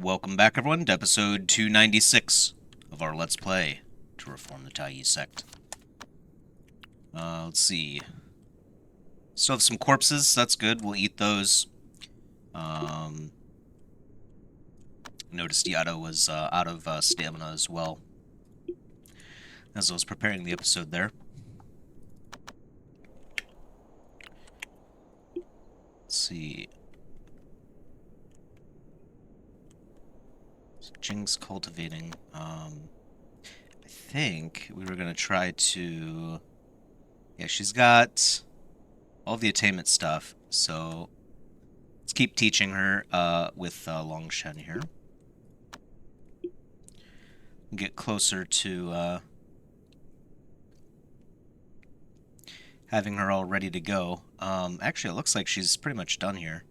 Welcome back, everyone, to episode 296 of our Let's Play to reform the Taiyi Sect. Let's see. Still have some corpses, that's good, we'll eat those. Noticed Yato was out of stamina as well, as I was preparing the episode there. Let's see. So Jing's cultivating. I think we were going to try to... Yeah, she's got all the attainment stuff, so let's keep teaching her with Longshan here. Get closer to having her all ready to go. Actually, it looks like she's pretty much done here.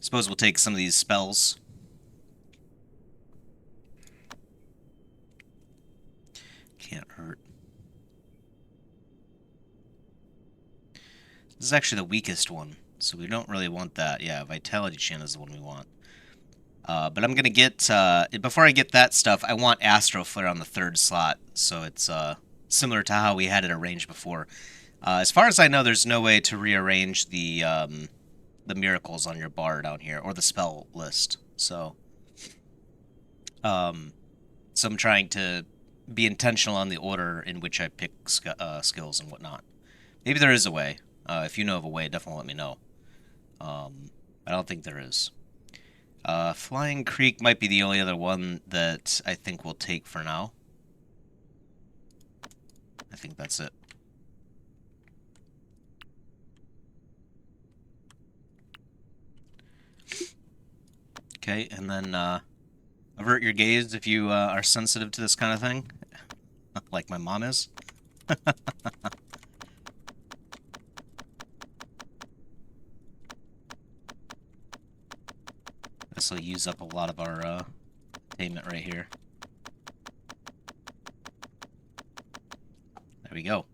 Suppose we'll take some of these spells. Can't hurt. This is actually the weakest one, so we don't really want that. Yeah, Vitality Chan is the one we want. But I'm gonna get, before I get that stuff, I want Astro Flare on the third slot, so it's similar to how we had it arranged before. As far as I know, there's no way to rearrange the miracles on your bar down here, or the spell list, so I'm trying to be intentional on the order in which I pick skills and whatnot. Maybe there is a way. If you know of a way, definitely let me know. I don't think there is. Flying Creek might be the only other one that I think we'll take for now. I think that's it. Okay, and then avert your gaze if you are sensitive to this kind of thing, like my mom is. This will use up a lot of our attainment right here. There we go.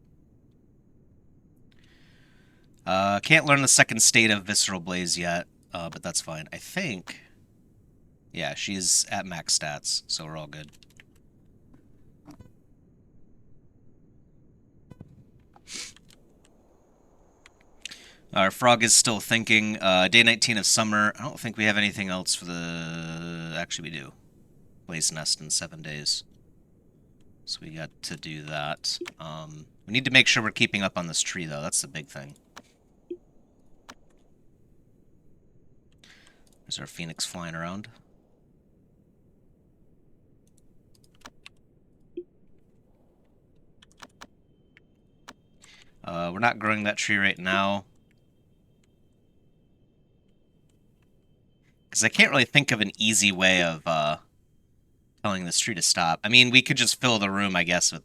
Can't learn the second state of Visceral Blaze yet, but that's fine. I think... Yeah, she's at max stats, so we're all good. Our frog is still thinking. Day 19 of summer. I don't think we have anything else for the... Actually, we do. Blaze Nest in 7 days. So we got to do that. We need to make sure we're keeping up on this tree, though. That's the big thing. There's our Phoenix flying around. We're not growing that tree right now. Because I can't really think of an easy way of telling this tree to stop. I mean, we could just fill the room, I guess, with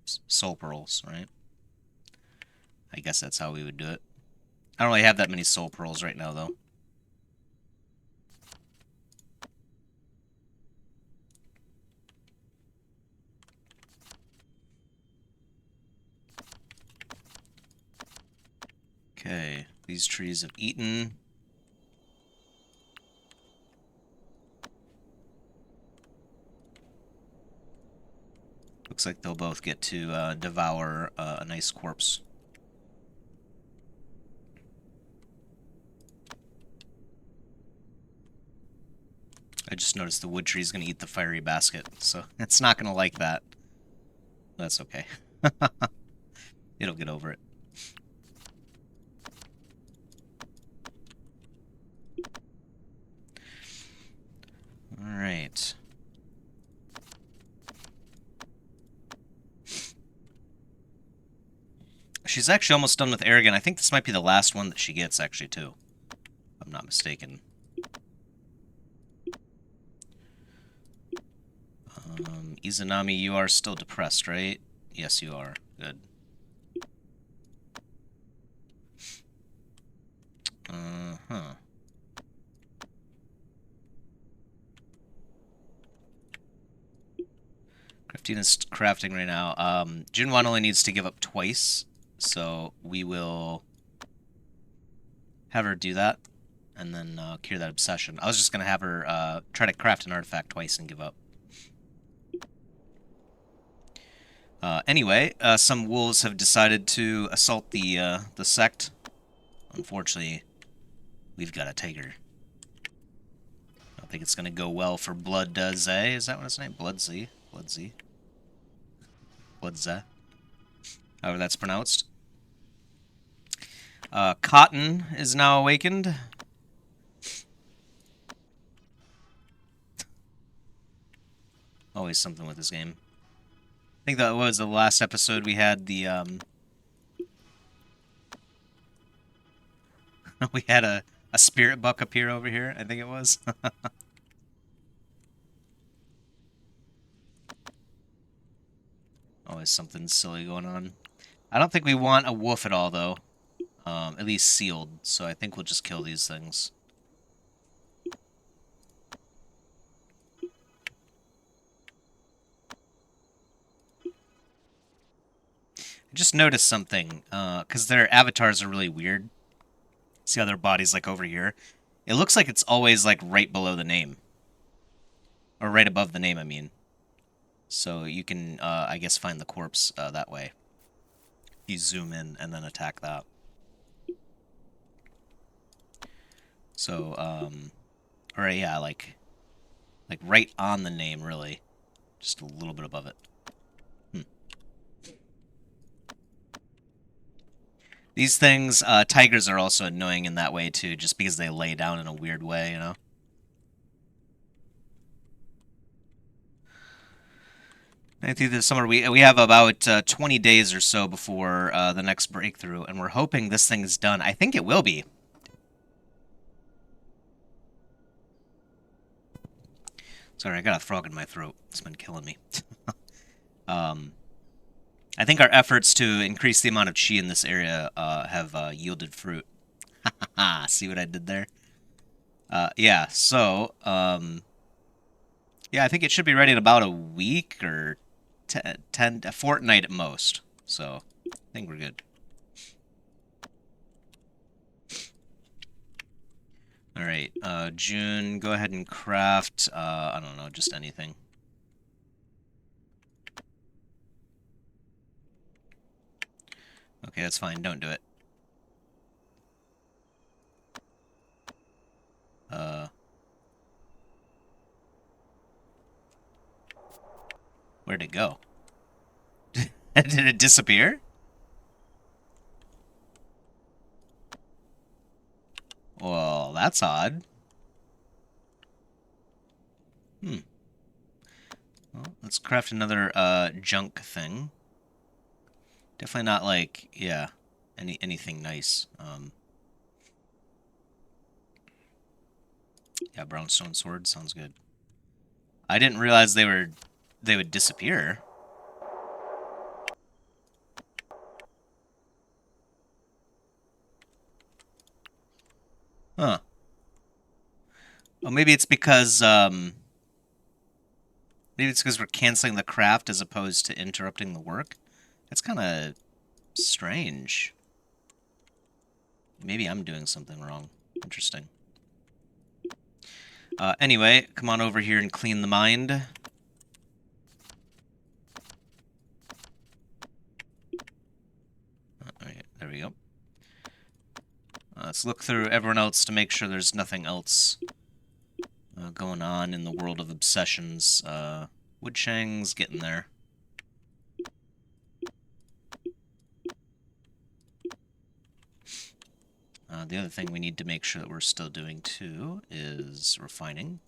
soul pearls, right? I guess that's how we would do it. I don't really have that many soul pearls right now, though. Okay, these trees have eaten. Looks like they'll both get to devour a nice corpse. I just noticed the wood tree is going to eat the fiery basket, so it's not going to like that. That's okay. It'll get over it. Alright. She's actually almost done with Arrogant. I think this might be the last one that she gets, actually, too. If I'm not mistaken. Izanami, you are still depressed, right? Yes, you are. Good. Uh-huh. Craftina's crafting right now. Jinwan only needs to give up twice, so we will have her do that. and then cure that obsession. I was just gonna have her try to craft an artifact twice and give up. Anyway, some wolves have decided to assault the sect. Unfortunately, we've got a tiger. I don't think it's gonna go well for Blood Zay. Is that what his name? Blood Z. Blood Z. Blood Z. However that's pronounced. Cotton is now awakened. Always something with this game. I think that was the last episode we had the we had a spirit buck appear over here, I think it was. Always something silly going on. I don't think we want a wolf at all, though. At least sealed, so I think we'll just kill these things. I just noticed something, because their avatars are really weird. See how their body's like over here? It looks like it's always like right below the name. Or right above the name, I mean. So you can, I guess, find the corpse that way. You zoom in and then attack that. So, or yeah, like right on the name, really. Just a little bit above it. These things, tigers are also annoying in that way, too, just because they lay down in a weird way, you know? I think this summer we have about 20 days or so before the next breakthrough, and we're hoping this thing is done. I think it will be. Sorry, I got a frog in my throat. It's been killing me. I think our efforts to increase the amount of chi in this area have yielded fruit. See what I did there? Yeah, so, yeah, I think it should be ready in about a week or a fortnight at most. So, I think we're good. Alright, June, go ahead and craft, I don't know, just anything. Okay, that's fine, don't do it. Where'd it go? Did it disappear? Well, that's odd. Well, let's craft another junk thing. Definitely not like, yeah, anything nice. Yeah, brownstone sword sounds good. I didn't realize they would disappear. Huh. Well, maybe it's because we're canceling the craft as opposed to interrupting the work. That's kind of strange. Maybe I'm doing something wrong. Interesting. Anyway, come on over here and clean the mind. Alright, there we go. Let's look through everyone else to make sure there's nothing else going on in the world of obsessions. Woodshang's getting there. The other thing we need to make sure that we're still doing, too, is refining.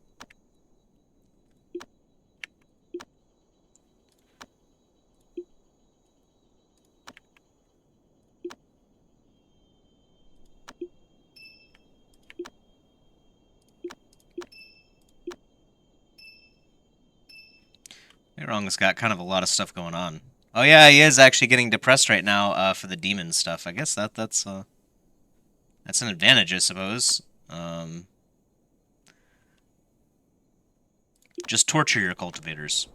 Wrong's got kind of a lot of stuff going on. Oh yeah, he is actually getting depressed right now for the demon stuff. I guess that's an advantage, I suppose. Just torture your cultivators.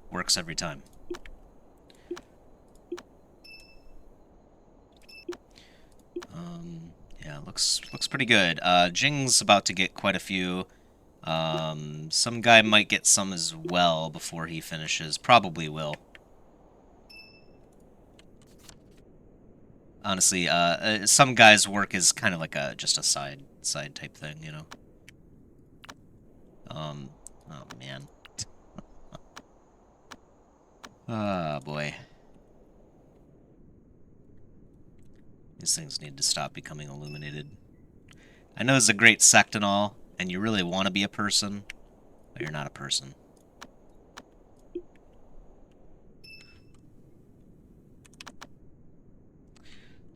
Works every time. Yeah, looks pretty good. Jing's about to get quite a few. Some guy might get some as well before he finishes. Probably will. Honestly, some guy's work is kind of like just a side type thing, you know. Oh man. Oh boy. These things need to stop becoming illuminated. I know it's a great sect and all, and you really want to be a person, but you're not a person.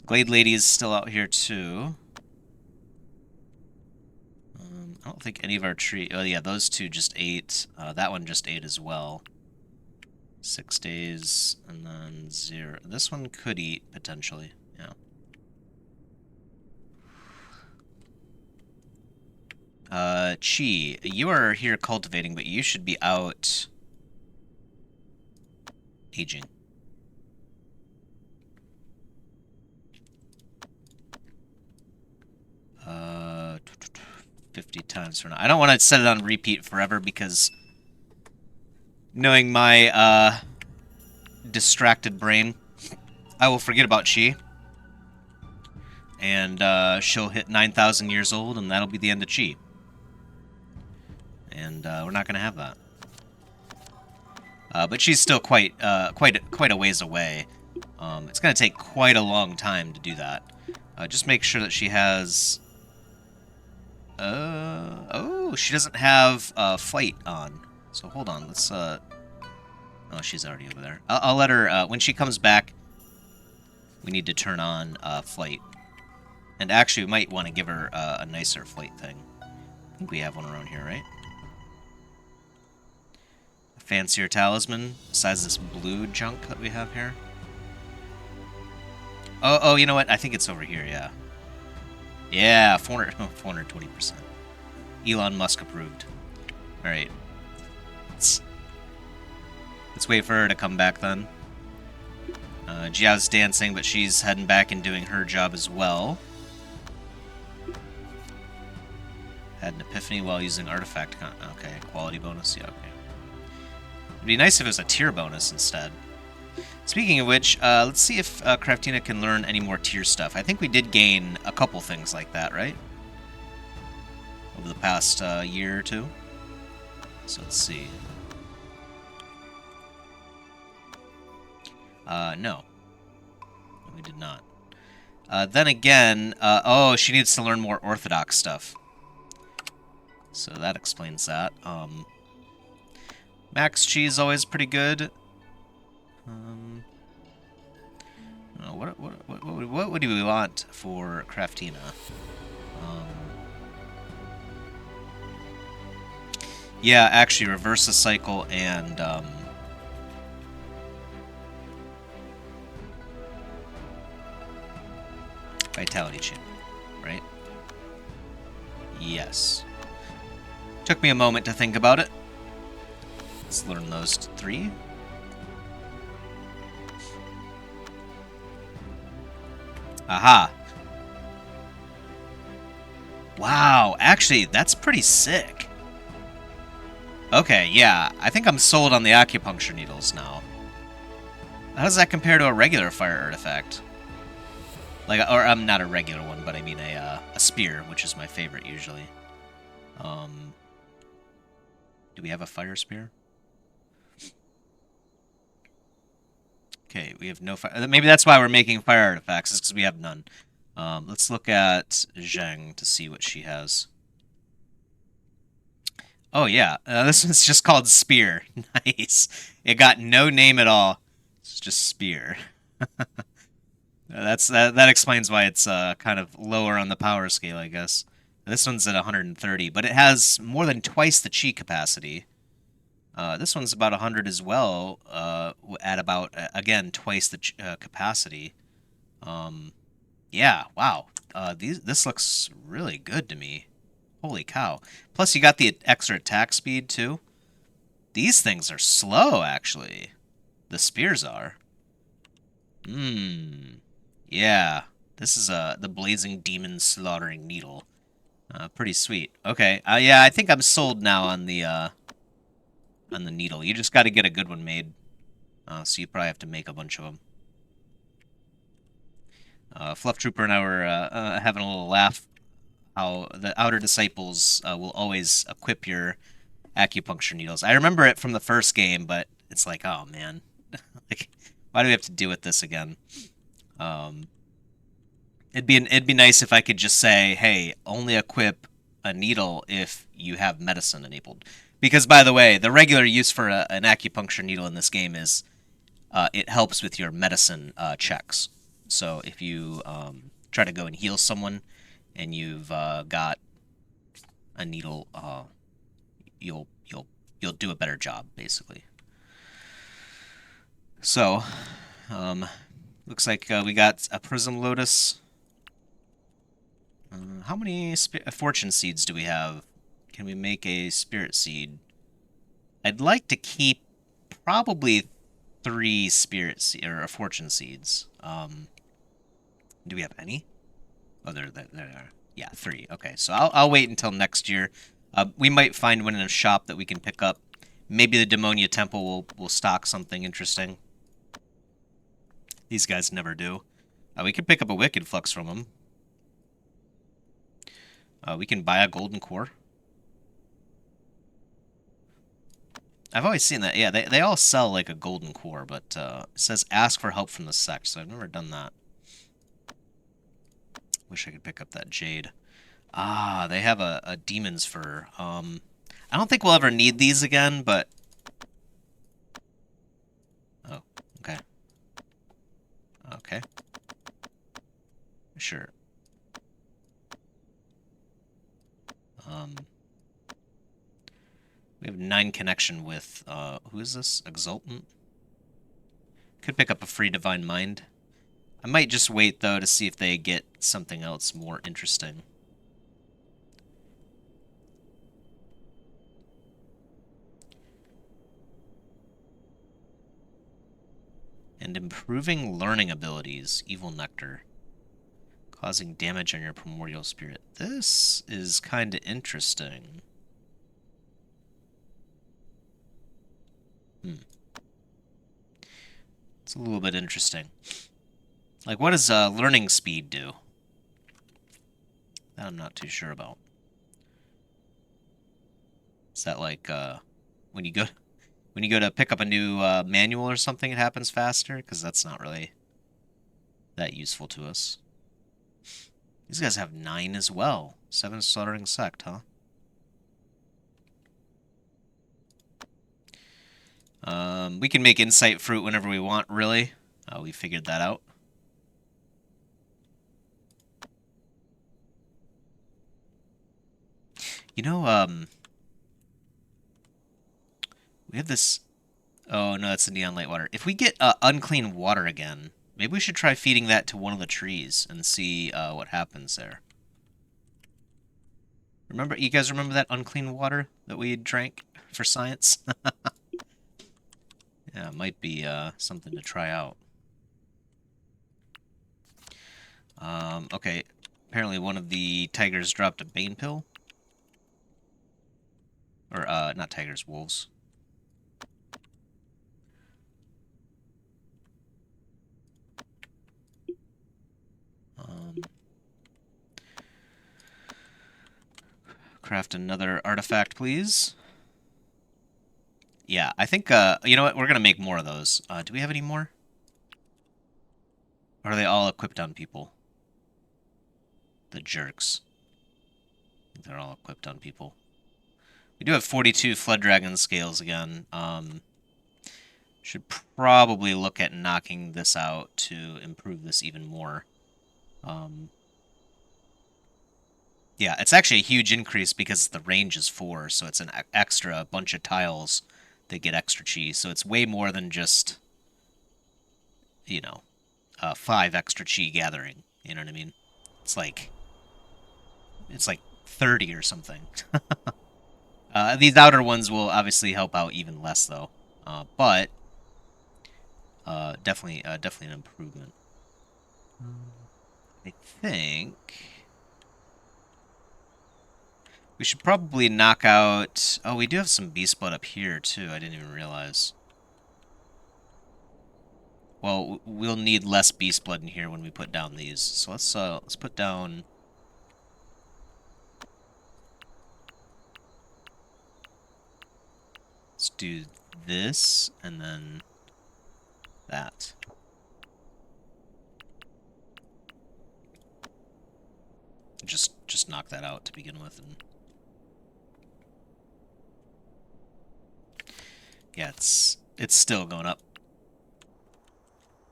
Glade Lady is still out here too. I don't think any of our tree... Oh yeah, those two just ate. That one just ate as well. 6 days, and then 0. This one could eat, potentially. Yeah. Chi, you are here cultivating, but you should be out... aging. 50 times for now. I don't want to set it on repeat forever because knowing my distracted brain, I will forget about Chi. And she'll hit 9,000 years old, and that'll be the end of Chi. And we're not going to have that. But she's still quite a ways away. It's going to take quite a long time to do that. Just make sure that she has... oh, she doesn't have flight on. So hold on, let's... Oh, she's already over there. I'll let her... when she comes back, we need to turn on flight. And actually, we might want to give her a nicer flight thing. I think we have one around here, right? A fancier talisman, besides this blue junk that we have here. Oh, you know what? I think it's over here, yeah. Yeah, 420%. Elon Musk approved. Alright. Let's wait for her to come back then. Jiao's dancing, but she's heading back and doing her job as well. Had an epiphany while using artifact okay, quality bonus, yeah, okay. It'd be nice if it was a tier bonus instead. Speaking of which, let's see if Craftina can learn any more tier stuff. I think we did gain a couple things like that, right? Over the past year or two. So let's see. No. We did not. Then again, oh, she needs to learn more orthodox stuff. So that explains that. Max Chi is always pretty good. What do we want for Craftina? Yeah, actually, reverse the cycle and Vitality Chip, right? Yes. Took me a moment to think about it. Let's learn those 3. Aha. Wow, actually, that's pretty sick. Okay, yeah, I think I'm sold on the acupuncture needles now. How does that compare to a regular fire artifact? Like, or I'm not a regular one, but I mean a spear, which is my favorite usually. Do we have a fire spear? Okay, we have no fire. Maybe that's why we're making fire artifacts, is because we have none. Let's look at Jing to see what she has. Oh, yeah. This one's just called Spear. Nice. It got no name at all. It's just Spear. That explains why it's kind of lower on the power scale, I guess. This one's at 130, but it has more than twice the chi capacity. This one's about 100 as well, at about, again, twice the capacity. Yeah, wow. This looks really good to me. Holy cow. Plus, you got the extra attack speed, too. These things are slow, actually. The spears are. Yeah. This is the Blazing Demon Slaughtering Needle. Pretty sweet. Okay. Yeah, I think I'm sold now on the needle. You just got to get a good one made. So you probably have to make a bunch of them. Fluff Trooper and I were having a little laugh how the Outer Disciples will always equip your acupuncture needles. I remember it from the first game, but it's like, oh man, like, why do we have to deal with this again? Um, it'd be nice if I could just say, hey, only equip a needle if you have medicine enabled. Because by the way, the regular use for an acupuncture needle in this game is it helps with your medicine checks. So if you try to go and heal someone and you've got a needle, you'll do a better job, basically. So, looks like we got a Prism Lotus. How many fortune seeds do we have? Can we make a spirit seed? I'd like to keep probably 3 spirit or fortune seeds. Do we have any? Oh, there are. Yeah, 3. Okay, so I'll wait until next year. We might find one in a shop that we can pick up. Maybe the Demonia Temple will stock something interesting. These guys never do. We could pick up a Wicked Flux from them. We can buy a Golden Core. I've always seen that. Yeah, they all sell like a Golden Core, but it says ask for help from the Sect, so I've never done that. Wish I could pick up that Jade. Ah, they have a Demon's Fur. I don't think we'll ever need these again, but... Oh, okay. Okay. Sure. We have 9 connection with, who is this? Exultant? Could pick up a free Divine Mind. I might just wait, though, to see if they get something else more interesting. And improving learning abilities, Evil Nectar. Causing damage on your primordial spirit. This is kind of interesting. It's a little bit interesting. Like, what does learning speed do? That I'm not too sure about. Is that like when you go to pick up a new manual or something, it happens faster? Because that's not really that useful to us. These guys have 9 as well. 7 Slaughtering Sect, huh? We can make Insight Fruit whenever we want, really. We figured that out. You know, we have this... Oh, no, that's the Neon Light Water. If we get unclean water again, maybe we should try feeding that to one of the trees and see what happens there. Remember, you guys remember that unclean water that we drank for science? Yeah, it might be something to try out. Okay. Apparently one of the tigers dropped a Bane Pill. Or, not tigers, wolves. Craft another artifact, please. Yeah, I think, you know what? We're gonna make more of those. Do we have any more? Or are they all equipped on people? The jerks. They're all equipped on people. We do have 42 Flood Dragon scales again. Should probably look at knocking this out to improve this even more. Yeah, it's actually a huge increase because the range is 4, so it's an extra bunch of tiles that get extra chi. So it's way more than just, you know, 5 extra chi gathering. You know what I mean? It's like 30 or something. These outer ones will obviously help out even less, though. But definitely an improvement. I think we should probably knock out... Oh, we do have some beast blood up here, too. I didn't even realize. Well, we'll need less beast blood in here when we put down these. So let's put down... Let's do this, and then that. Just knock that out to begin with, and yeah, it's still going up.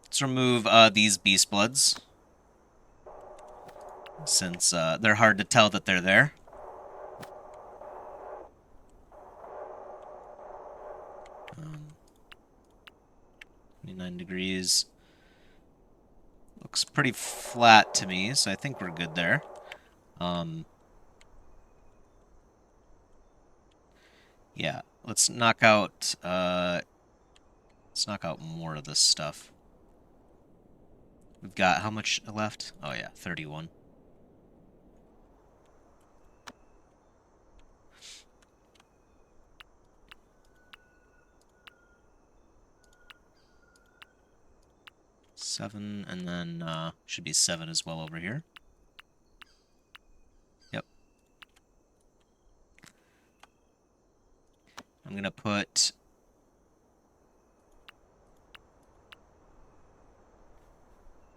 Let's remove these beast bloods, since they're hard to tell that they're there. Um, 29 degrees. Looks pretty flat to me, so I think we're good there. Yeah, let's knock out more of this stuff. We've got how much left? Oh yeah, 31. Seven, and then should be 7 as well over here. Yep. I'm gonna put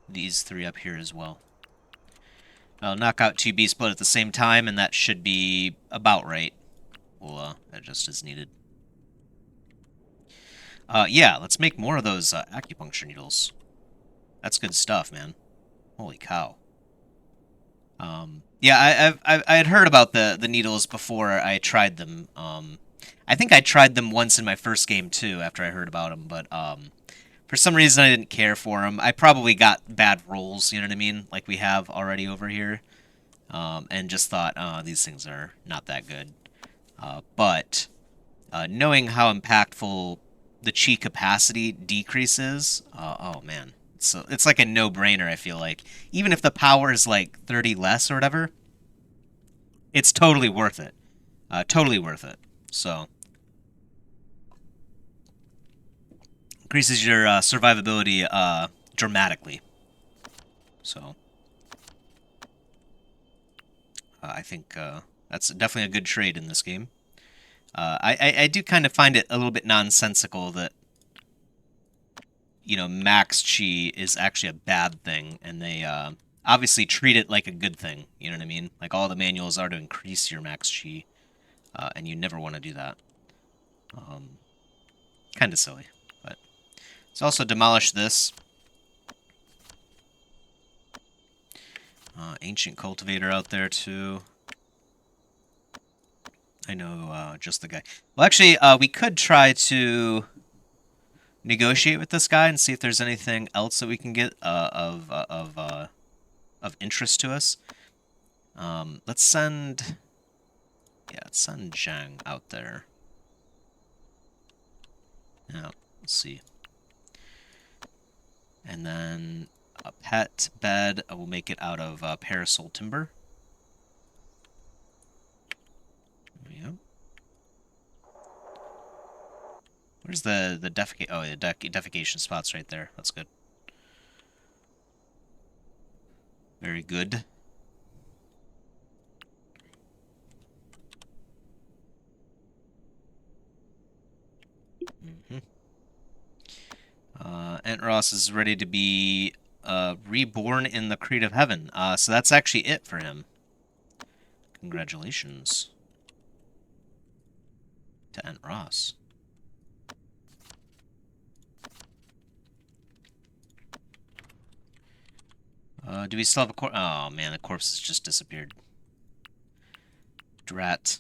these 3 up here as well. I'll knock out 2 beast blood at the same time, and that should be about right. We'll adjust as needed. Yeah, let's make more of those acupuncture needles. That's good stuff, man. Holy cow. Yeah, I had heard about the needles before I tried them. I think I tried them once in my first game too after I heard about them, but for some reason I didn't care for them. I probably got bad rolls, you know what I mean, like we have already over here, and just thought, oh, these things are not that good. But knowing how impactful the chi capacity decreases, oh man. So it's like a no-brainer, I feel like. Even if the power is like 30 less or whatever, it's totally worth it. Totally worth it. So, increases your survivability dramatically. So, I think that's definitely a good trade in this game. I do kind of find it a little bit nonsensical that, you know, max chi is actually a bad thing, and they obviously treat it like a good thing. You know what I mean? Like all the manuals are to increase your max chi, and you never want to do that. Kind of silly, but let's also demolish this. Ancient cultivator out there too. I know just the guy. Well, actually, we could try to negotiate with this guy and see if there's anything else that we can get of interest to us. Let's send Jing out there. Yeah, let's see. And then a pet bed, we'll make it out of parasol timber. There we go. Where's the defecate? Oh, the defecation spot's right there. That's good. Very good. Ross is ready to be reborn in the Creed of Heaven. So that's actually it for him. Congratulations to Ent Ross. Do we still have a corpse? Oh man, the corpse has just disappeared. Drat.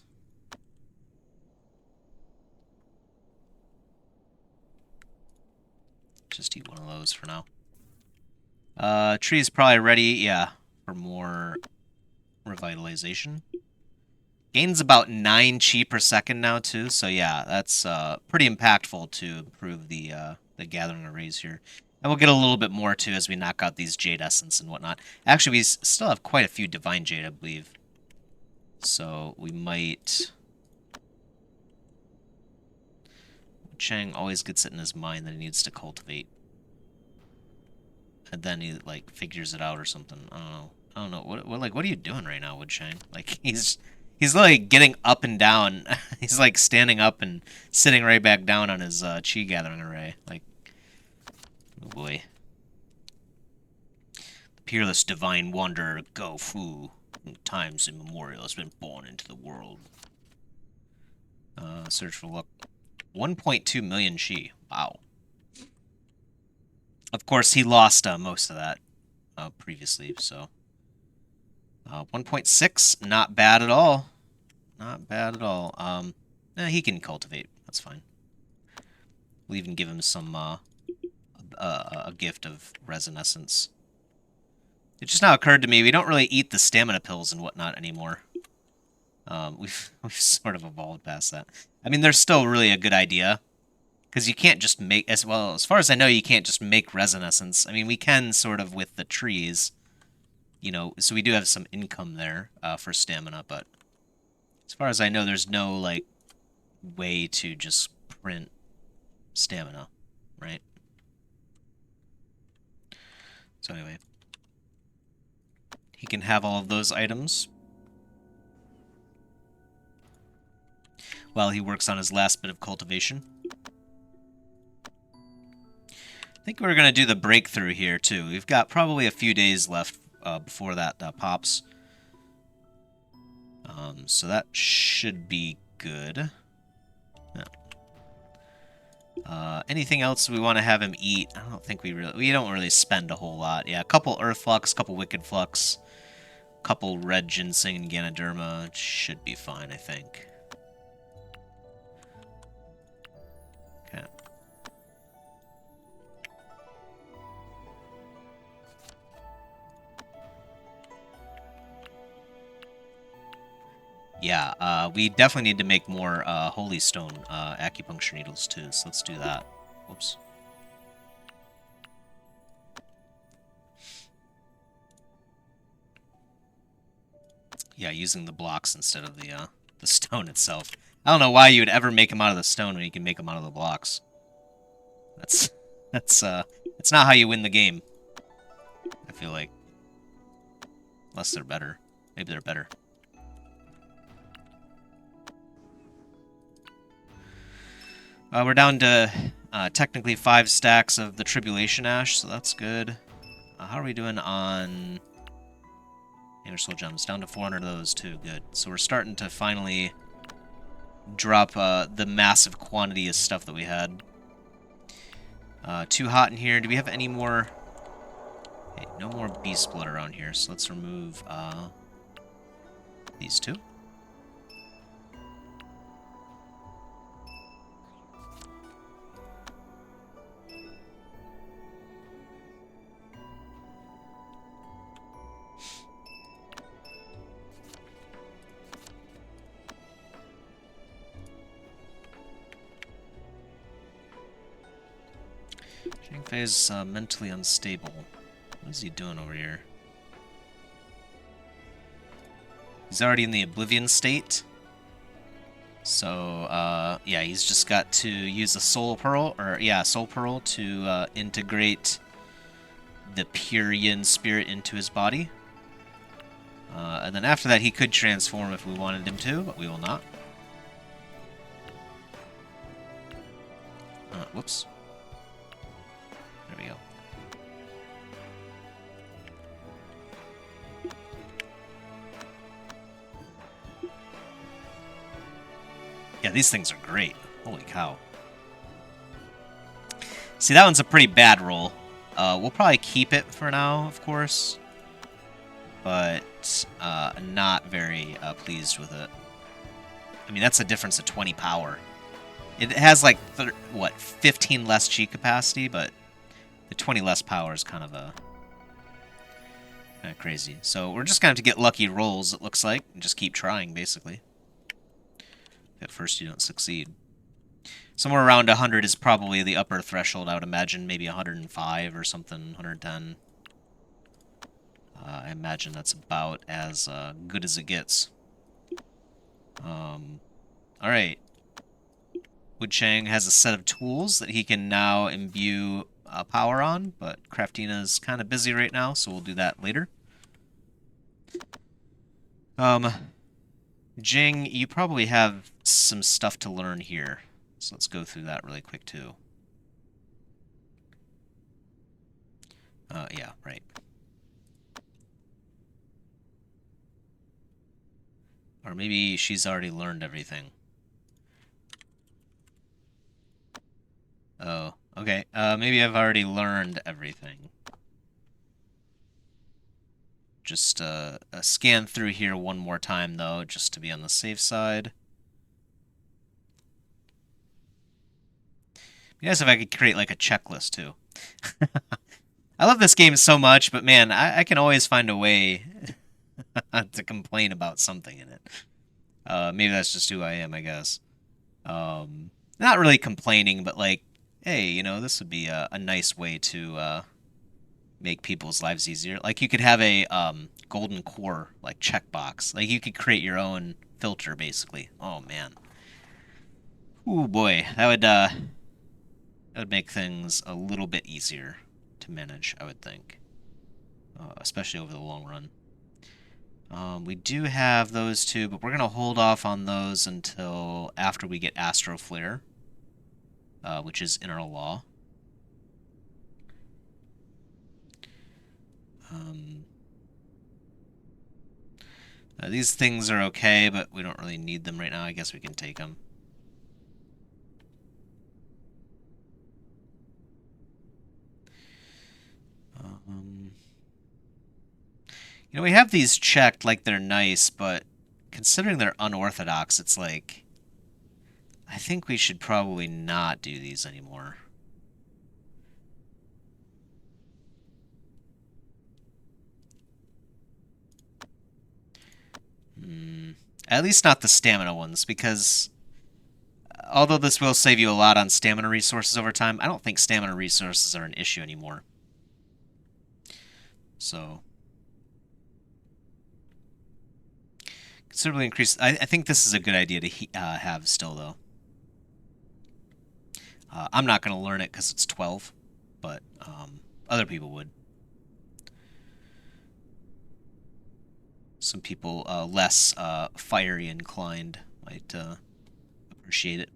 Just eat one of those for now. Tree is probably ready, yeah, for more revitalization. Gains about 9 chi per second now too, so yeah, that's pretty impactful to improve the gathering arrays here. And we'll get a little bit more, too, as we knock out these Jade Essence and whatnot. Actually, we still have quite a few Divine Jade, I believe. So we might... Chang always gets it in his mind that he needs to cultivate. And then he, like, figures it out or something. I don't know. I don't know. What are you doing right now, Woodshang? Like, he's like getting up and down. He's like standing up and sitting right back down on his chi gathering array. Like, oh boy. The peerless divine wanderer Go Fu, from times immemorial, has been born into the world. Search for luck. 1.2 million chi. Wow. Of course, he lost most of that previously, so... 1.6, not bad at all. Not bad at all. He can cultivate. That's fine. We'll even give him some, a gift of resin essence. It just now occurred to me, we don't really eat the stamina pills and whatnot anymore. We've sort of evolved past that. I mean, they're still really a good idea. Because you can't just make, as far as I know, you can't just make resin essence. I mean, we can sort of with the trees. You know, so we do have some income there for stamina, but as far as I know, there's no, like, way to just print stamina, right? So anyway, he can have all of those items while he works on his last bit of cultivation. I think we're going to do the breakthrough here, too. We've got probably a few days left before that pops. So that should be good. Yeah. Anything else we want to have him eat? I don't think we don't really spend a whole lot. Yeah, a couple Earth Flux, a couple Wicked Flux, a couple Red Ginseng and Ganoderma should be fine, I think. Okay. Yeah, we definitely need to make more Holy Stone acupuncture needles too, so let's do that. Whoops. Yeah, using the blocks instead of the stone itself. I don't know why you would ever make them out of the stone when you can make them out of the blocks. That's not how you win the game. I feel like. Unless they're better. Maybe they're better. We're down to technically 5 stacks of the Tribulation Ash, so that's good. How are we doing on Hammer Soul Gems? Down to 400 of those too, good. So we're starting to finally drop the massive quantity of stuff that we had. Too hot in here. Do we have any more? Okay, no more Beast Blood around here, so let's remove these two. Jing Fei's mentally unstable. What is he doing over here? He's already in the Oblivion state. So, yeah, he's just got to use a Soul Pearl, Soul Pearl to integrate the Purian spirit into his body. And then after that, he could transform if we wanted him to, but we will not. Whoops. There we go. Yeah, these things are great. Holy cow. See, that one's a pretty bad roll. We'll probably keep it for now, of course. But not very pleased with it. I mean, that's a difference of 20 power. It has, like, 15 less chi capacity, but the 20 less power is kind of crazy. So we're just going to have to get lucky rolls, it looks like, and just keep trying, basically. At first you don't succeed. Somewhere around 100 is probably the upper threshold, I would imagine. Maybe 105 or something, 110. I imagine that's about as good as it gets. Alright. Wood Chang has a set of tools that he can now imbue power on, but Craftina is kind of busy right now, so we'll do that later. Jing, you probably have some stuff to learn here, so let's go through that really quick too. Yeah, right. Or maybe she's already learned everything. Oh, okay. Maybe I've already learned everything. Just scan through here one more time, though, just to be on the safe side. Be nice if I could create, like, a checklist, too. I love this game so much, but man, I can always find a way to complain about something in it. Maybe that's just who I am, I guess. Not really complaining, but like, hey, you know, this would be a nice way to make people's lives easier. Like you could have a golden core like checkbox. Like you could create your own filter, basically. Oh man. Ooh boy, that would make things a little bit easier to manage, I would think, especially over the long run. We do have those two, but we're gonna hold off on those until after we get Astro Flare, which is in our law. Um, these things are okay, but we don't really need them right now. I guess we can take them. You know, we have these checked like they're nice, but considering they're unorthodox, it's like, I think we should probably not do these anymore. At least not the stamina ones, because although this will save you a lot on stamina resources over time, I don't think stamina resources are an issue anymore. So, considerably increase. I think this is a good idea to have still, though. I'm not going to learn it because it's 12, but other people would. Some people less fiery inclined might appreciate it.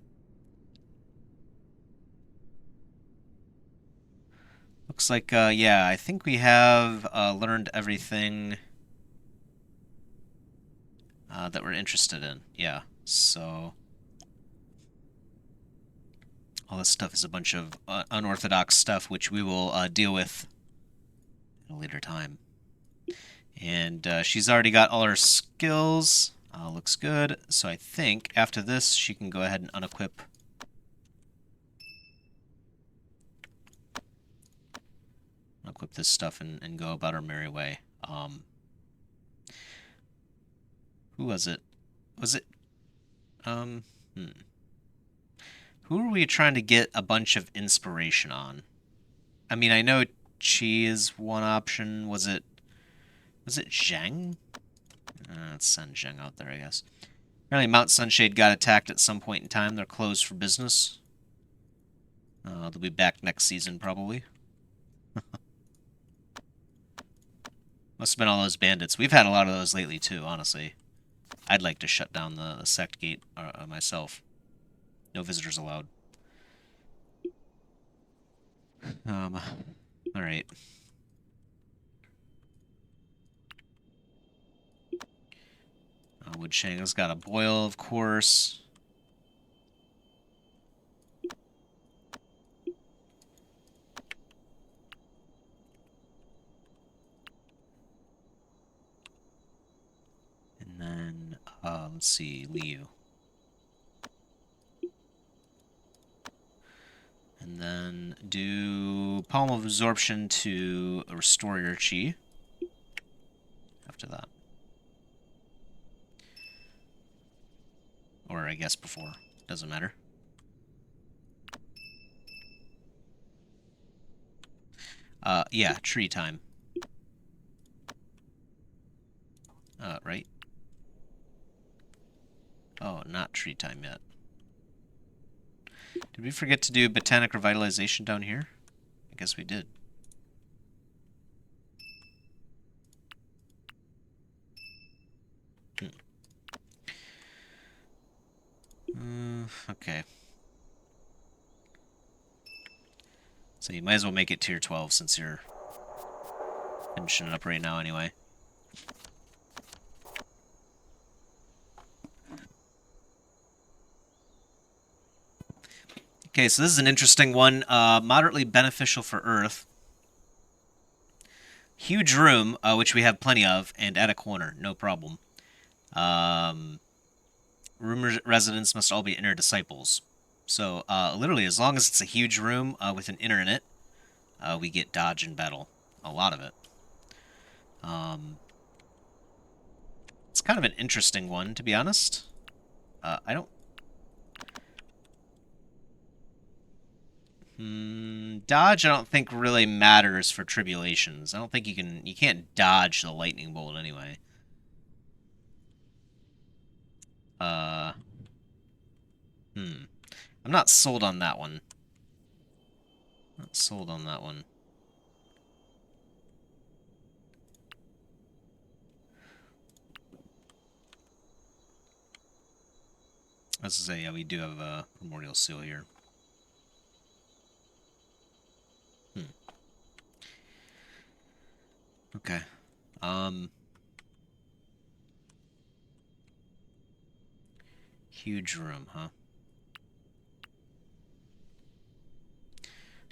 Looks like, yeah, I think we have learned everything that we're interested in. Yeah, so all this stuff is a bunch of unorthodox stuff, which we will deal with at a later time. And she's already got all her skills. Looks good. So I think after this, she can go ahead and unequip. Unequip this stuff and go about her merry way. Who was it? Was it? Hmm. Who are we trying to get a bunch of inspiration on? I mean, I know Chi is one option. Was it Zhang? Let's send Zheng out there, I guess. Apparently Mount Sunshade got attacked at some point in time. They're closed for business. They'll be back next season, probably. Must have been all those bandits. We've had a lot of those lately, too, honestly. I'd like to shut down the Sect gate myself. No visitors allowed. Alright. Wood Shang's got a boil, of course. And then, let's see, Liu. And then do Palm of Absorption to restore your chi. After that. Or I guess before. Doesn't matter. Yeah, tree time. Right? Oh, not tree time yet. Did we forget to do botanic revitalization down here? I guess we did. Okay. So you might as well make it tier 12 since you're finishing it up right now anyway. Okay, so this is an interesting one. Moderately beneficial for Earth. Huge room, which we have plenty of, and at a corner, no problem. Room residents must all be inner disciples. So, literally, as long as it's a huge room with an inner in it, we get dodge in battle. A lot of it. It's kind of an interesting one, to be honest. I don't... dodge, I don't think really matters for tribulations. I don't think you can't dodge the lightning bolt anyway. I'm not sold on that one. Not sold on that one. As I say, yeah, we do have a memorial seal here. Okay. Huge room, huh?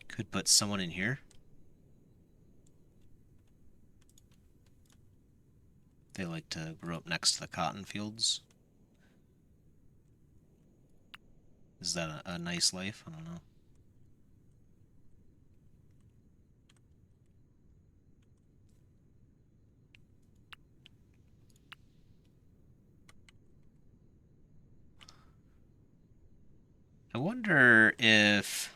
Could put someone in here. They like to grow up next to the cotton fields. Is that a nice life? I don't know. I wonder if...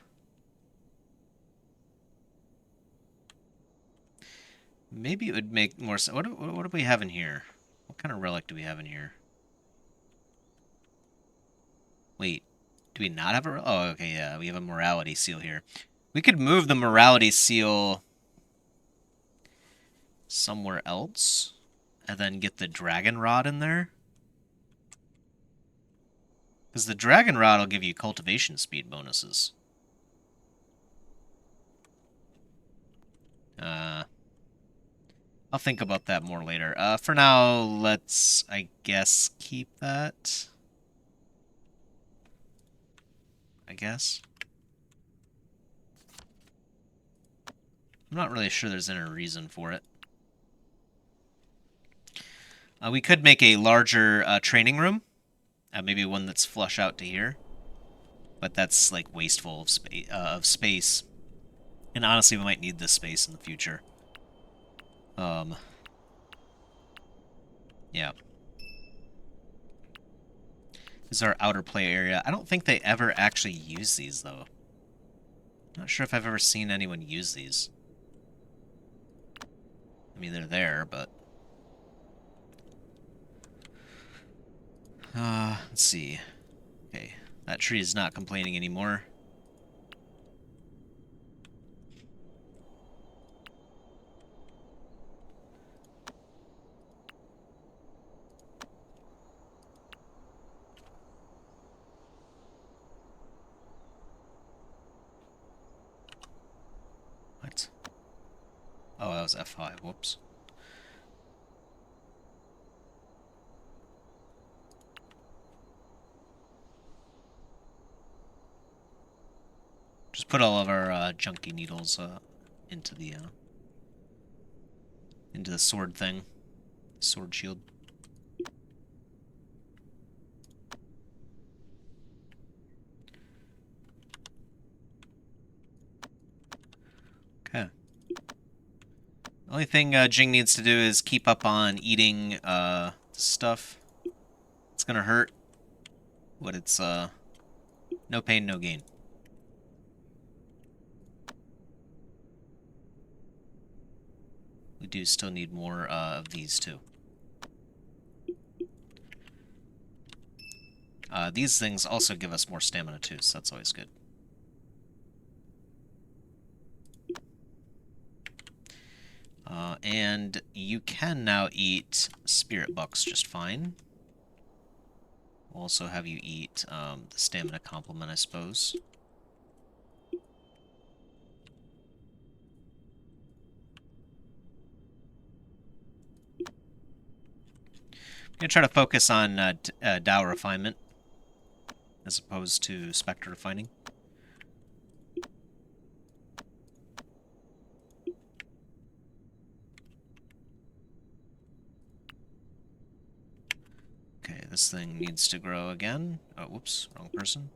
Maybe it would make more sense. What do we have in here? What kind of relic do we have in here? Wait, do we not have a... Oh, okay, yeah, we have a morality seal here. We could move the morality seal somewhere else and then get the dragon rod in there. Because the dragon rod will give you cultivation speed bonuses. I'll think about that more later. For now, let's, I guess, keep that. I guess. I'm not really sure there's any reason for it. We could make a larger training room. Maybe one that's flush out to here. But that's, like, wasteful of space. And honestly, we might need this space in the future. Yeah. This is our outer play area. I don't think they ever actually use these, though. Not sure if I've ever seen anyone use these. I mean, they're there, but... let's see. Okay, that tree is not complaining anymore. What? Oh, that was F5. Whoops. Just put all of our junky needles into the sword thing, sword shield. Okay. The only thing Jing needs to do is keep up on eating stuff. It's gonna hurt, but it's no pain, no gain. we do still need more of these too. These things also give us more stamina too, so that's always good. And you can now eat spirit bucks just fine. We'll also have you eat the stamina complement, I suppose. I'm going to try to focus on Tao refinement as opposed to Spectre refining. Okay, this thing needs to grow again. Oh, whoops, wrong person.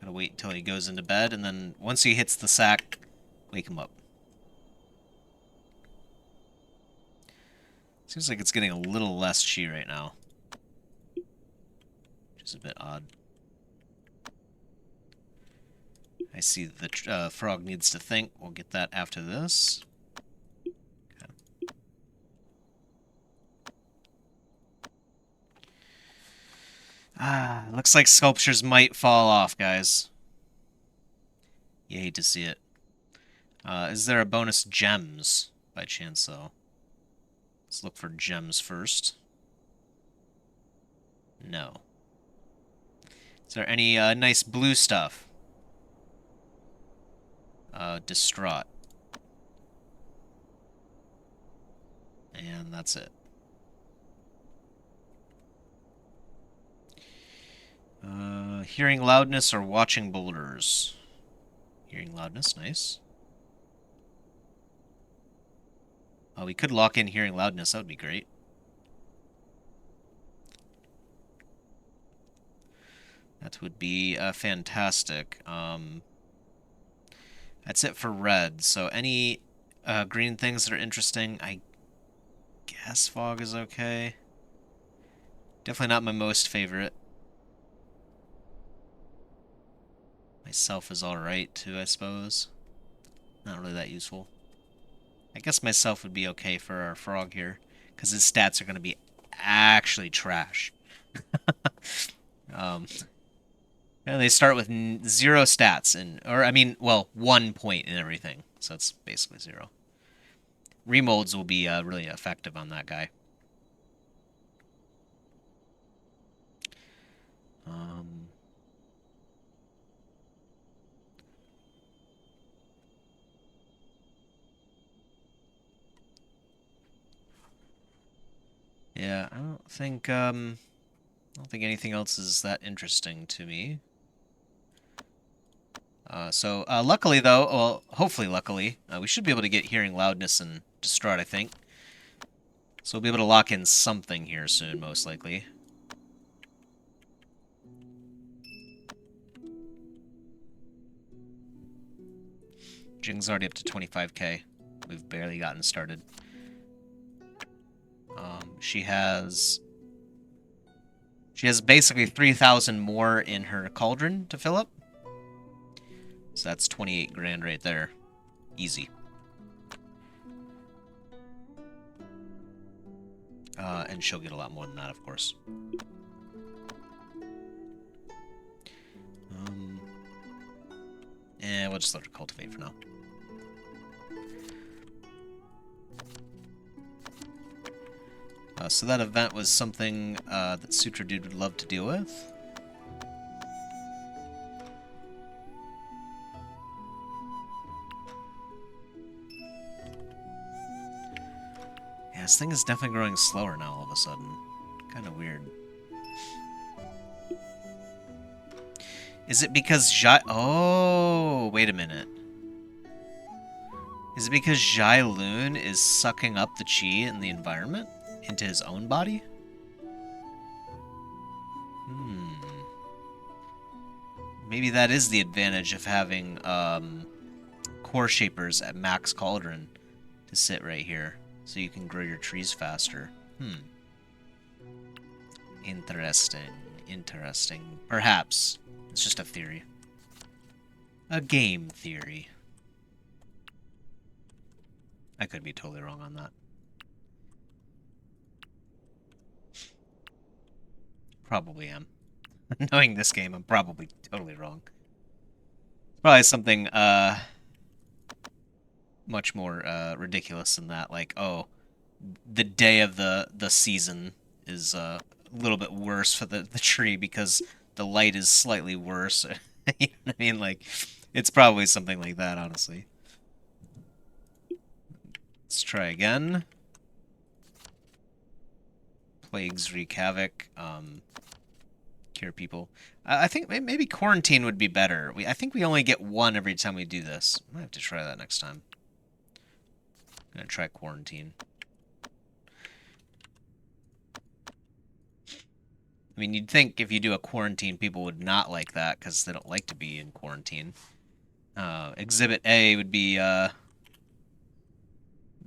Gotta wait until he goes into bed, and then once he hits the sack, wake him up. Seems like it's getting a little less chi right now, which is a bit odd. I see the frog needs to think. We'll get that after this. Okay. Looks like sculptures might fall off, guys. You hate to see it. Is there a bonus gems by chance, though? Let's look for gems first. No. Is there any nice blue stuff? Distraught. And that's it. Hearing loudness or watching boulders? Hearing loudness, nice. We could lock in hearing loudness, that would be great. That would be fantastic. That's it for red. So any green things that are interesting, I guess fog is okay. Definitely not my most favorite. Myself is alright too, I suppose. Not really that useful. I guess myself would be okay for our frog here, because his stats are going to be actually trash. And they start with 0 stats, well, 1 point in everything, so it's basically 0. Remolds will be really effective on that guy. Yeah, I don't think anything else is that interesting to me. Luckily though, well, hopefully luckily, we should be able to get hearing loudness and distraught, I think. So we'll be able to lock in something here soon, most likely. Jing's already up to 25k. We've barely gotten started. She has basically 3,000 more in her cauldron to fill up. So that's 28 grand right there. Easy. And she'll get a lot more than that, of course. And we'll just let her cultivate for now. So that event was something that Sutra Dude would love to deal with. Yeah, this thing is definitely growing slower now all of a sudden. Kind of weird. Is it because Oh, wait a minute. Is it because Jai Loon is sucking up the chi in the environment into his own body? Maybe that is the advantage of having core shapers at max cauldron to sit right here, so you can grow your trees faster. Interesting. Interesting. Perhaps. It's just a theory. A game theory. I could be totally wrong on that. Probably am. Knowing this game, I'm probably totally wrong. Probably something much more ridiculous than that. Like, oh, the day of the season is a little bit worse for the tree because the light is slightly worse. You know what I mean? Like, it's probably something like that, honestly. Let's try again. Plagues wreak havoc. Cure people. I think maybe quarantine would be better. I think we only get one every time we do this. I might have to try that next time. I'm gonna try quarantine. I mean, you'd think if you do a quarantine, people would not like that because they don't like to be in quarantine. Exhibit A would be the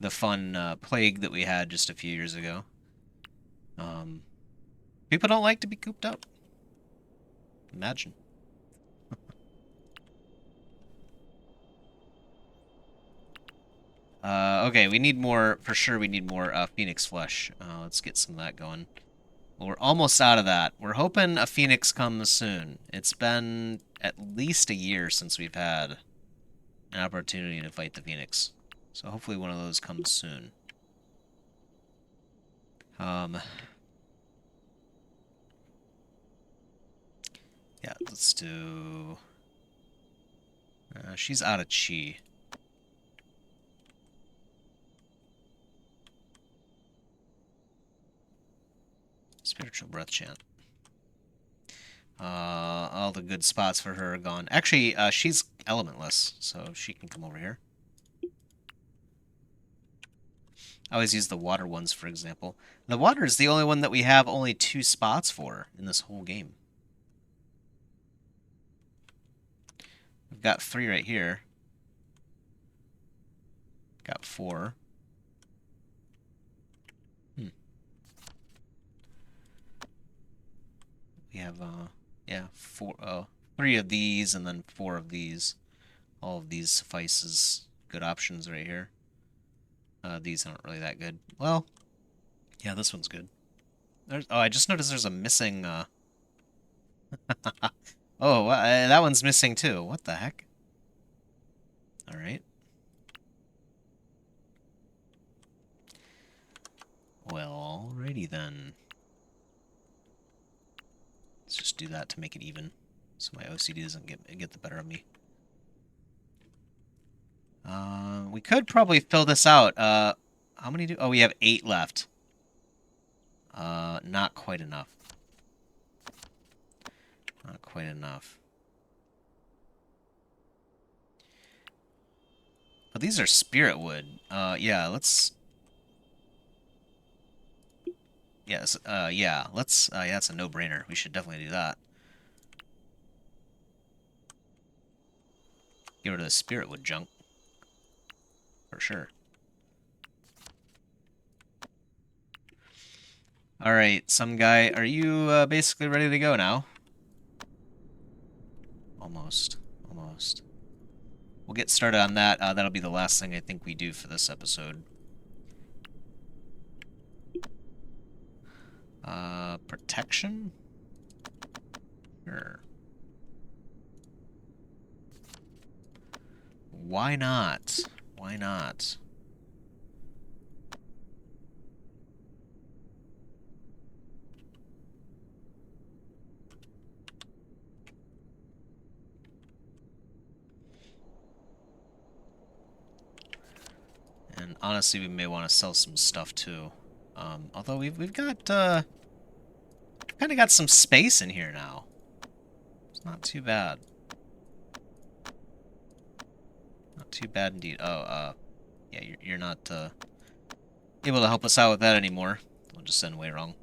fun plague that we had just a few years ago. People don't like to be cooped up. Imagine. Okay, we need more, for sure we need more Phoenix flesh. Let's get some of that going. Well, we're almost out of that. We're hoping a Phoenix comes soon. It's been at least a year since we've had an opportunity to fight the Phoenix. So hopefully one of those comes soon. Yeah, let's do... she's out of chi. Spiritual breath chant. All the good spots for her are gone. Actually, she's elementless, so she can come over here. I always use the water ones, for example. The water is the only one that we have only 2 spots for in this whole game. We've got 3 right here. Got 4. We have, yeah, 3 of these and then 4 of these. All of these suffices. Good options right here. These aren't really that good. Well, yeah, this one's good. Oh, I just noticed there's a missing, Oh, that one's missing too. What the heck? Alright. Well, alrighty then. Let's just do that to make it even, so my OCD doesn't get the better of me. We could probably fill this out. How many do... Oh, we have 8 left. Not quite enough. Not quite enough. But these are spirit wood. Yeah, let's... Yes, yeah, let's... yeah, that's a no-brainer. We should definitely do that. Get rid of the spirit wood junk. For sure. Alright, some guy, are you basically ready to go now? Almost. Almost. We'll get started on that. That'll be the last thing I think we do for this episode. Protection? Sure. Why not? Why not? And honestly, we may want to sell some stuff too. Although we've got kind of got some space in here now. It's not too bad. Not too bad indeed. Oh, yeah, you're not able to help us out with that anymore. I'll just send way wrong.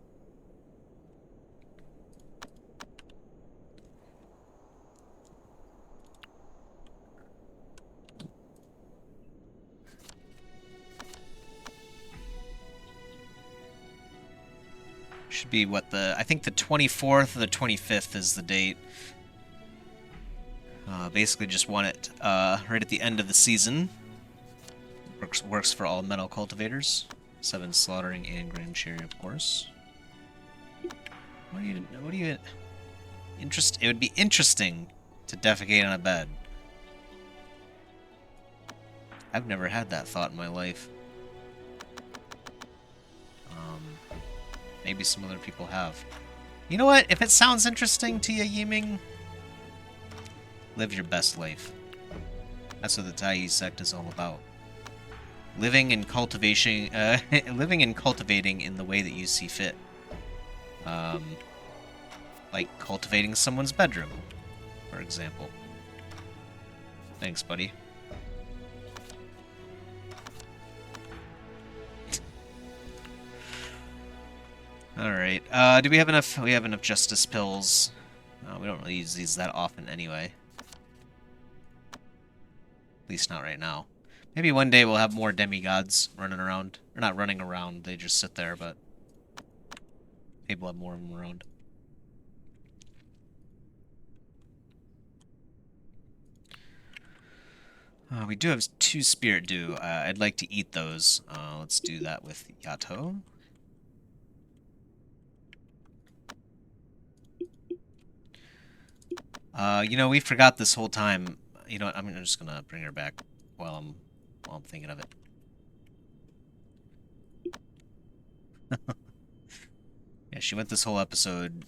Should be what I think the 24th or the 25th is the date. Basically just want it right at the end of the season. Works for all metal cultivators. 7 slaughtering and grand cherry, of course. What do you it would be interesting to defecate on a bed. I've never had that thought in my life. Maybe some other people have. You know what? If it sounds interesting to you, Yiming, live your best life. That's what the Taiyi sect is all about. Living and cultivation, living and cultivating in the way that you see fit. Like cultivating someone's bedroom, for example. Thanks, buddy. Alright, do we have enough? We have enough justice pills. We don't really use these that often anyway. At least not right now. Maybe one day we'll have more demigods running around. Or not running around, they just sit there, but maybe we'll have more of them around. We do have 2 spirit dew. I'd like to eat those. Let's do that with Yato. You know, we forgot this whole time. You know what, I'm just gonna bring her back while I'm thinking of it. Yeah, she went this whole episode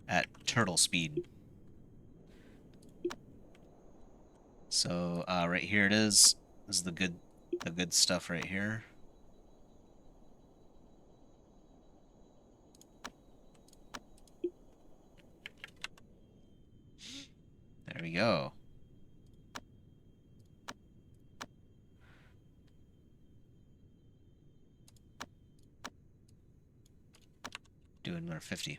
at turtle speed. So, right here it is. This is the good stuff right here. There we go. Doing another 50.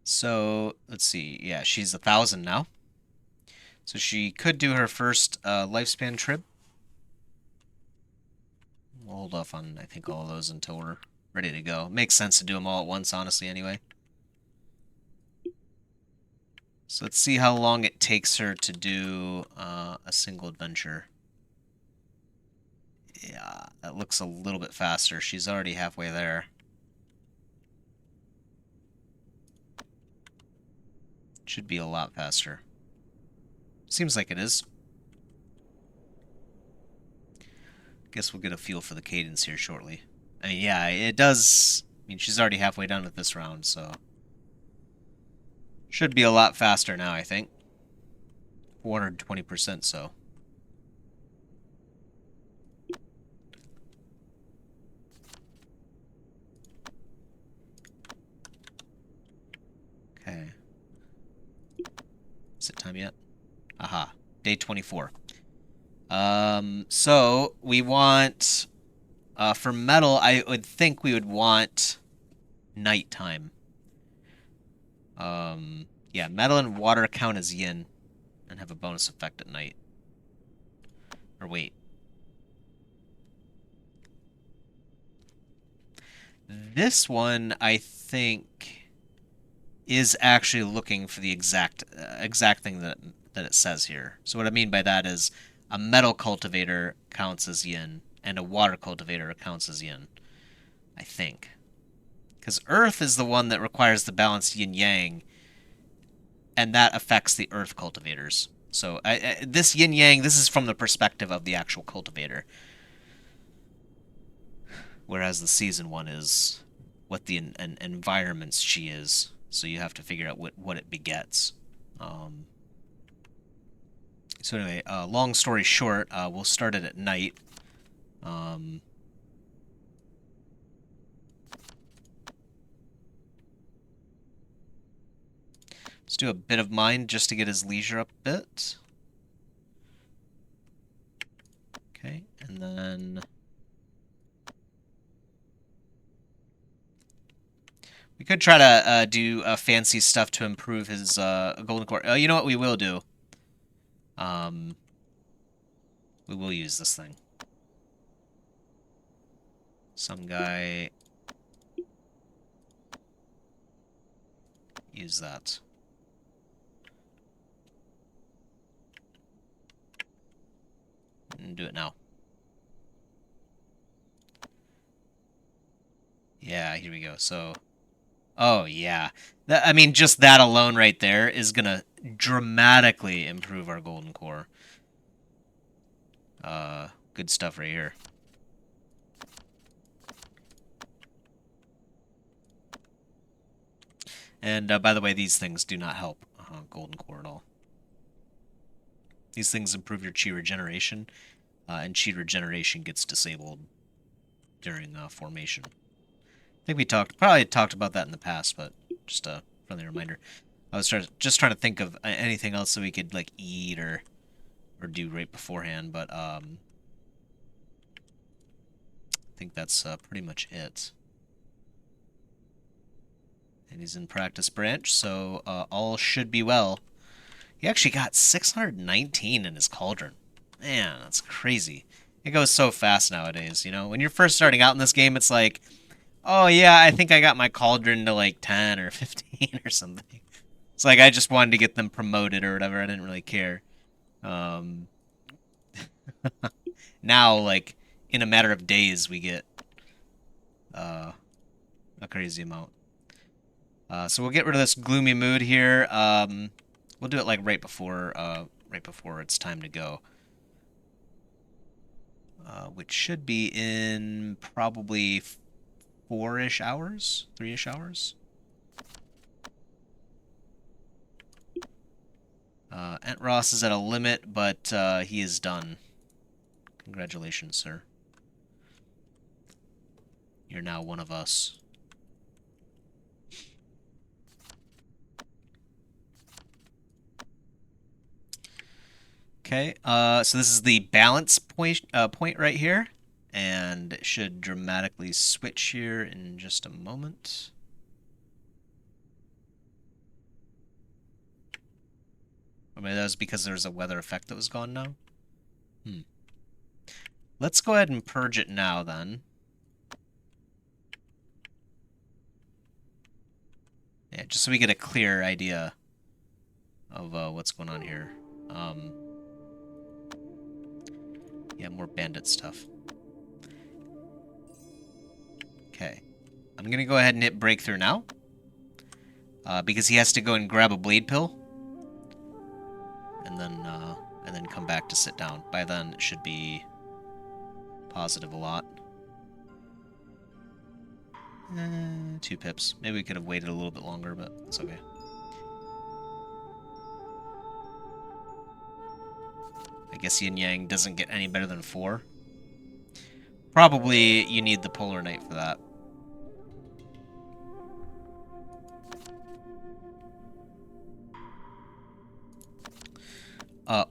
So, let's see. Yeah, she's 1,000 now. So she could do her first lifespan trip. We'll hold off on, I think, all of those until we're ready to go. Makes sense to do them all at once, honestly, anyway. So let's see how long it takes her to do a single adventure. Yeah, that looks a little bit faster. She's already halfway there. Should be a lot faster. Seems like it is. Guess we'll get a feel for the cadence here shortly. I mean, yeah, it does. I mean, she's already halfway done with this round, so should be a lot faster now, I think. 420% so. Okay. Is it time yet? Aha. Day 24. So we want for metal, I would think we would want nighttime. Yeah, metal and water count as yin and have a bonus effect at night. Or wait. This one, I think, is actually looking for the exact thing that it says here. So what I mean by that is a metal cultivator counts as yin, and a water cultivator counts as yin, I think. Because earth is the one that requires the balanced yin-yang, and that affects the earth cultivators. So this yin-yang, this is from the perspective of the actual cultivator. Whereas the season one is what the environment's chi is. So you have to figure out what it begets. So anyway, long story short, we'll start it at night. Let's do a bit of mind just to get his leisure up a bit. Okay, and then we could try to do fancy stuff to improve his golden core. You know what we will do? We will use this thing. Some guy use that. and do it now. Yeah, here we go. So, oh yeah. I mean, just that alone right there is gonna dramatically improve our golden core. Good stuff right here. And by the way, these things do not help golden core at all. These things improve your chi regeneration, and chi regeneration gets disabled during formation. I think we probably talked about that in the past, but just a friendly reminder. I was just trying to think of anything else that we could like eat or do right beforehand, but I think that's pretty much it. And he's in practice branch, so all should be well. He actually got 619 in his cauldron. Man, that's crazy. It goes so fast nowadays, you know? When you're first starting out in this game, it's like, oh yeah, I think I got my cauldron to like 10 or 15 or something. It's like I just wanted to get them promoted or whatever. I didn't really care. Now, like, in a matter of days, we get a crazy amount. So we'll get rid of this gloomy mood here. We'll do it like right before it's time to go, which should be in probably 4-ish hours, 3-ish hours. Aunt Ross is at a limit, but he is done. Congratulations, sir. You're now one of us. Okay, so this is the balance point right here, and it should dramatically switch here in just a moment. I mean, that was because there's a weather effect that was gone now. Let's go ahead and purge it now, then. Yeah, just so we get a clear idea of what's going on here. Yeah, more bandit stuff. Okay. I'm going to go ahead and hit breakthrough now. Because he has to go and grab a blade pill. And then come back to sit down. By then, it should be positive a lot. 2 pips. Maybe we could have waited a little bit longer, but it's okay. I guess Yin Yang doesn't get any better than 4. Probably you need the Polar Knight for that.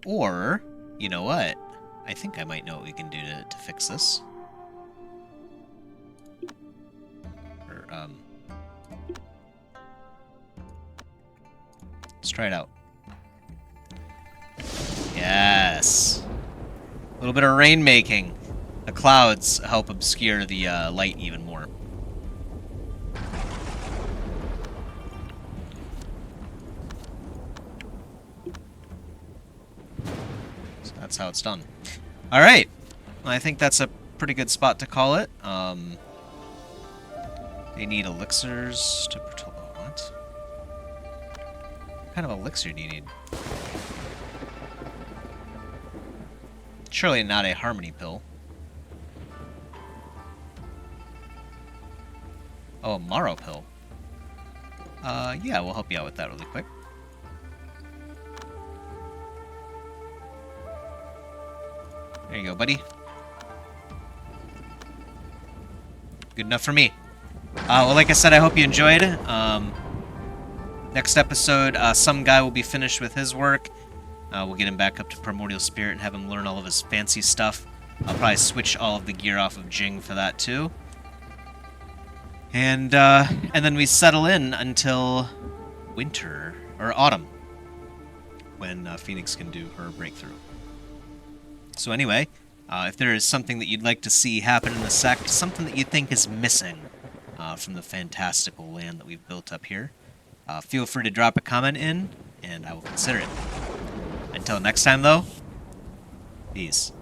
Or, you know what? I think I might know what we can do to fix this. Or, let's try it out. Yes! A little bit of rain making. The clouds help obscure the light even more. So that's how it's done. Alright! I think that's a pretty good spot to call it. They need elixirs to... What? What kind of elixir do you need? Surely not a harmony pill. Oh, a Morrow pill. Yeah, we'll help you out with that really quick. There you go, buddy. Good enough for me. Well, like I said, I hope you enjoyed. Next episode, some guy will be finished with his work. We'll get him back up to Primordial Spirit and have him learn all of his fancy stuff. I'll probably switch all of the gear off of Jing for that too. And then we settle in until winter, or autumn, when Phoenix can do her breakthrough. So anyway, if there is something that you'd like to see happen in the Sect, something that you think is missing from the fantastical land that we've built up here, feel free to drop a comment in, and I will consider it. Until next time, though, peace.